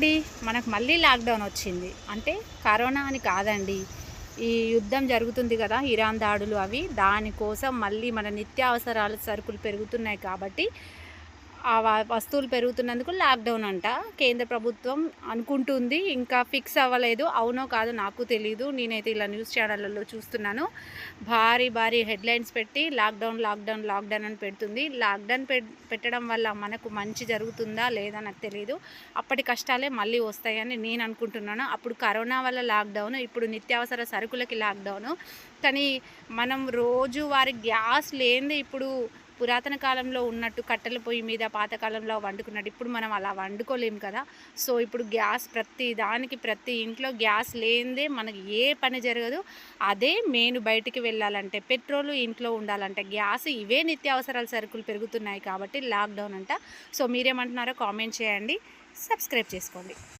ఏంటండి మనకు మళ్ళీ లాక్డౌన్ వచ్చింది. అంటే కరోనా అని కాదండి. ఈ యుద్ధం జరుగుతుంది కదా! ఇరాన్ దాడులు అవి. దానికోసం మళ్ళీ మన నిత్యావసరాల సరుకులు పెరుగుతున్నాయి కాబట్టి వస్తువులు పెరుగుతున్నందుకు లాక్డౌన్ అంట. కేంద్ర ప్రభుత్వం అనుకుంటుంది. ఇంకా ఫిక్స్ అవ్వలేదు. అవునో కాదో నాకు తెలీదు. నేనైతే ఇలా న్యూస్ ఛానళ్ళలో చూస్తున్నాను. భారీ భారీ హెడ్‌లైన్స్ పెట్టి లాక్డౌన్, లాక్డౌన్, లాక్డౌన్ అని పెడుతుంది. లాక్డౌన్ పెట్టడం వల్ల మనకు మంచి జరుగుతుందా లేదా నాకు తెలీదు. అప్పటి కష్టాలే మళ్ళీ వస్తాయని నేను అనుకుంటున్నాను. అప్పుడు కరోనా వల్ల లాక్డౌన్, ఇప్పుడు నిత్యావసర సరుకులకి లాక్డౌను. కానీ మనం రోజువారీ గ్యాస్ లేనిదే ఇప్పుడు పురాతన కాలంలో ఉన్నట్టు కట్టెల పొయ్యి మీద పాతకాలంలో వండుకున్నట్టు ఇప్పుడు మనం అలా వండుకోలేము కదా. సో ఇప్పుడు గ్యాస్ ప్రతి దానికి ప్రతి ఇంట్లో గ్యాస్ లేనిదే మనకి ఏ పని జరగదు. అదే మెయిన్ బయటికి వెళ్ళాలంటే పెట్రోలు, ఇంట్లో ఉండాలంటే గ్యాస్, ఇవే నిత్యావసరాల సరుకులు పెరుగుతున్నాయి కాబట్టి లాక్డౌన్ అంట. సో మీరేమంటున్నారో కామెంట్ చేయండి, సబ్స్క్రైబ్ చేసుకోండి.